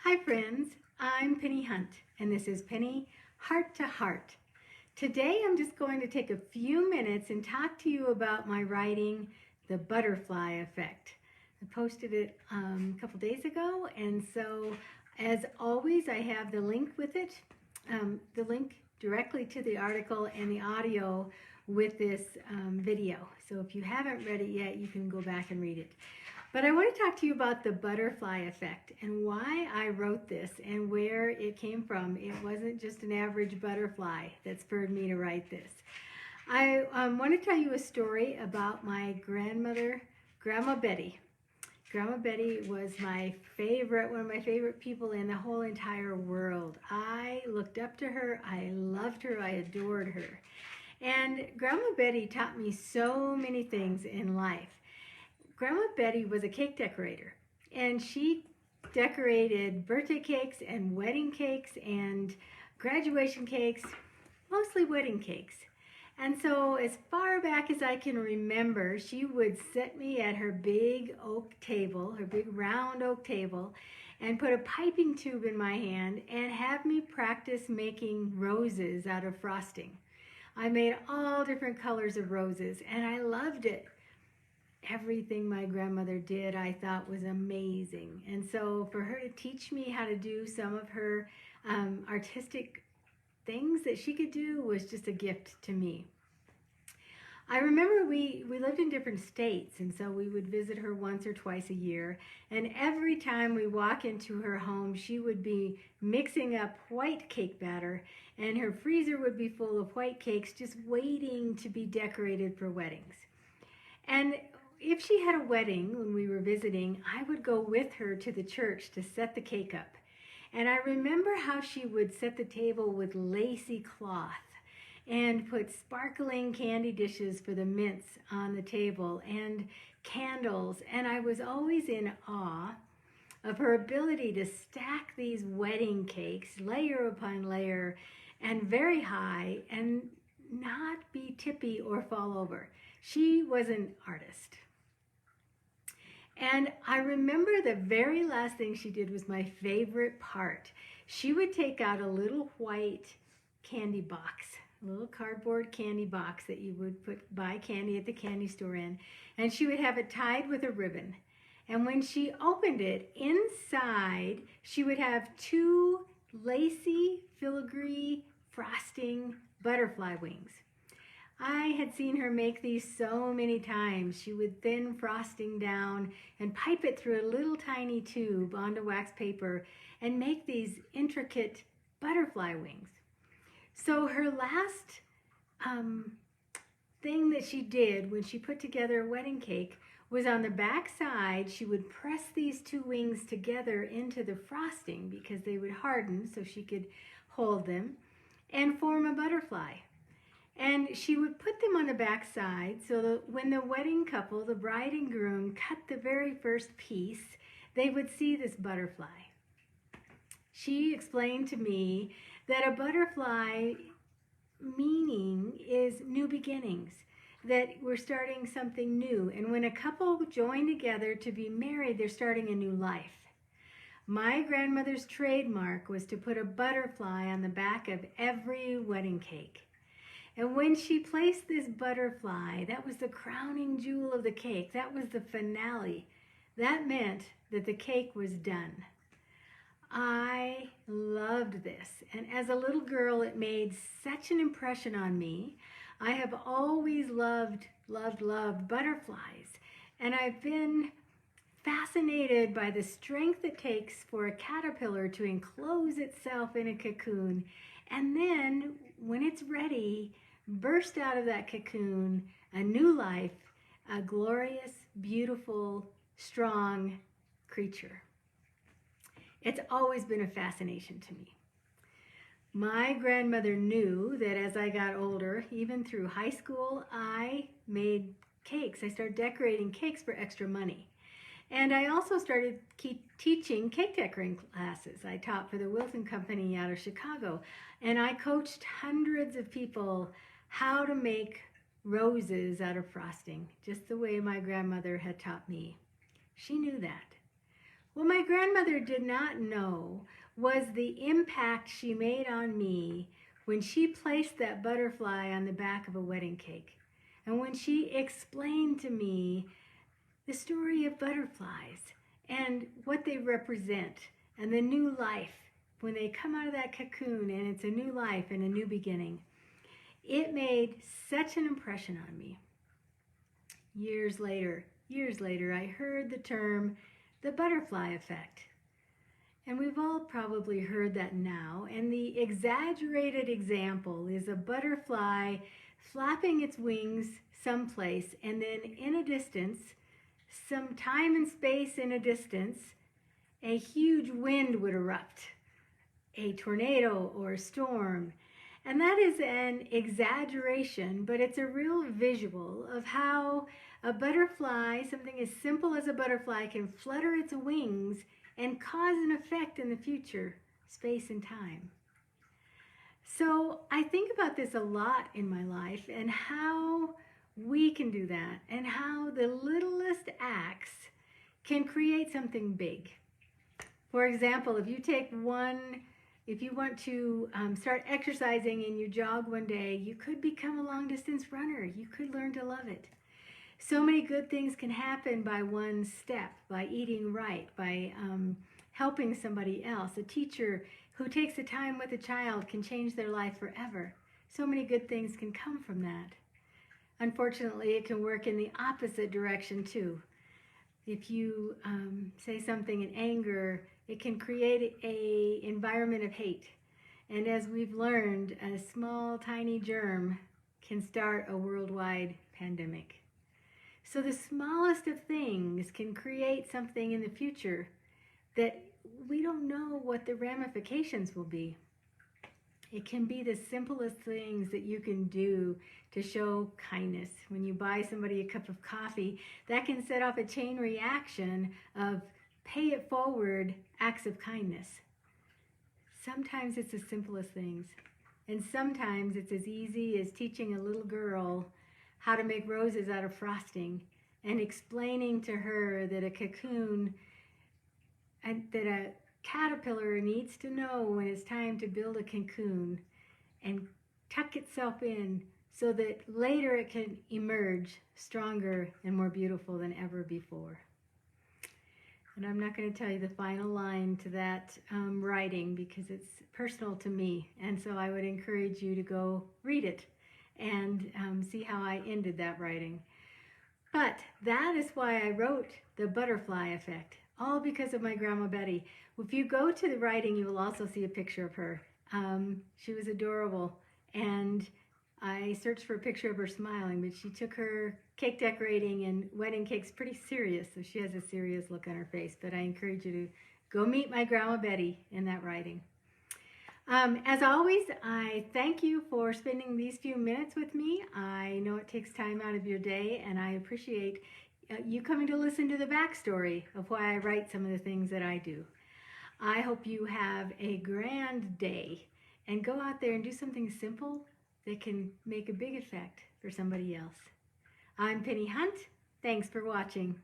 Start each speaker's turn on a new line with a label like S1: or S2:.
S1: Hi friends, I'm Penny Hunt and this is Pennie Heart to Heart. Today I'm just going to take a few minutes and talk to you about my writing, The Butterfly Effect. I posted it a couple days ago, and so as always I have the link with it, the link directly to the article and the audio with this video. So if you haven't read it yet, you can go back and read it. But I want to talk to you about the butterfly effect and why I wrote this and where it came from. It wasn't just an average butterfly that spurred me to write this. I want to tell you a story about my grandmother, Grandma Betty. Grandma Betty was my favorite, one of my favorite people in the whole entire world. I looked up to her, I loved her, I adored her. And Grandma Betty taught me so many things in life. Grandma Betty was a cake decorator, and she decorated birthday cakes and wedding cakes and graduation cakes, mostly wedding cakes. And so as far back as I can remember, she would set me at her big oak table, her big round oak table, and put a piping tube in my hand and have me practice making roses out of frosting. I made all different colors of roses, and I loved it. Everything my grandmother did I thought was amazing. And so for her to teach me how to do some of her artistic things that she could do was just a gift to me. I remember we lived in different states, and so we would visit her once or twice a year. And every time we walk into her home, she would be mixing up white cake batter, and her freezer would be full of white cakes just waiting to be decorated for weddings. And if she had a wedding when we were visiting, I would go with her to the church to set the cake up. And I remember how she would set the table with lacy cloth and put sparkling candy dishes for the mints on the table and candles. And I was always in awe of her ability to stack these wedding cakes layer upon layer and very high and not be tippy or fall over. She was an artist. And I remember the very last thing she did was my favorite part. She would take out a little white candy box, a little cardboard candy box that you would buy candy at the candy store in, and she would have it tied with a ribbon. And when she opened it, inside she would have two lacy, filigree, frosting butterfly wings. I had seen her make these so many times. She would thin frosting down and pipe it through a little tiny tube onto wax paper and make these intricate butterfly wings. So her last thing that she did when she put together a wedding cake was on the back side, she would press these two wings together into the frosting because they would harden so she could hold them and form a butterfly. And she would put them on the back side so that when the wedding couple, the bride and groom, cut the very first piece, they would see this butterfly. She explained to me that a butterfly meaning is new beginnings, that we're starting something new. And when a couple join together to be married, they're starting a new life. My grandmother's trademark was to put a butterfly on the back of every wedding cake. And when she placed this butterfly, that was the crowning jewel of the cake. That was the finale. That meant that the cake was done. I loved this. And as a little girl, it made such an impression on me. I have always loved butterflies. And I've been fascinated by the strength it takes for a caterpillar to enclose itself in a cocoon. And then when it's ready, burst out of that cocoon a new life, a glorious, beautiful, strong creature. It's always been a fascination to me. My grandmother knew that as I got older, even through high school, I made cakes. I started decorating cakes for extra money. And I also started teaching cake decorating classes. I taught for the Wilton Company out of Chicago, and I coached hundreds of people how to make roses out of frosting, just the way my grandmother had taught me. She knew that. What my grandmother did not know was the impact she made on me when she placed that butterfly on the back of a wedding cake. And when she explained to me the story of butterflies and what they represent and the new life when they come out of that cocoon and it's a new life and a new beginning. It made such an impression on me. Years later, I heard the term the butterfly effect. And we've all probably heard that now. And the exaggerated example is a butterfly flapping its wings someplace, and then in a distance, some time and space in a distance, a huge wind would erupt, a tornado or a storm. And that is an exaggeration, but it's a real visual of how a butterfly, something as simple as a butterfly, can flutter its wings and cause an effect in the future, space and time. So I think about this a lot in my life and how we can do that and how the littlest acts can create something big. For example, if you want to start exercising and you jog one day, you could become a long distance runner. You could learn to love it. So many good things can happen by one step, by eating right, by helping somebody else. A teacher who takes the time with a child can change their life forever. So many good things can come from that. Unfortunately, it can work in the opposite direction too. If you say something in anger, it can create an environment of hate. And as we've learned, a small, tiny germ can start a worldwide pandemic. So the smallest of things can create something in the future that we don't know what the ramifications will be. It can be the simplest things that you can do to show kindness. When you buy somebody a cup of coffee, that can set off a chain reaction of pay it forward acts of kindness. Sometimes it's the simplest things. And sometimes it's as easy as teaching a little girl how to make roses out of frosting and explaining to her that a cocoon and that a caterpillar needs to know when it's time to build a cocoon and tuck itself in so that later it can emerge stronger and more beautiful than ever before. And I'm not going to tell you the final line to that writing because it's personal to me. And so I would encourage you to go read it and see how I ended that writing. But that is why I wrote The Butterfly Effect, all because of my Grandma Betty. If you go to the writing, you will also see a picture of her. She was adorable, and I searched for a picture of her smiling, but she took her cake decorating and wedding cakes pretty serious, so she has a serious look on her face. But I encourage you to go meet my Grandma Betty in that writing. As always, I thank you for spending these few minutes with me. I know it takes time out of your day, and I appreciate you coming to listen to the backstory of why I write some of the things that I do. I hope you have a grand day and go out there and do something simple that can make a big effect for somebody else. I'm Pennie Hunt. Thanks for watching.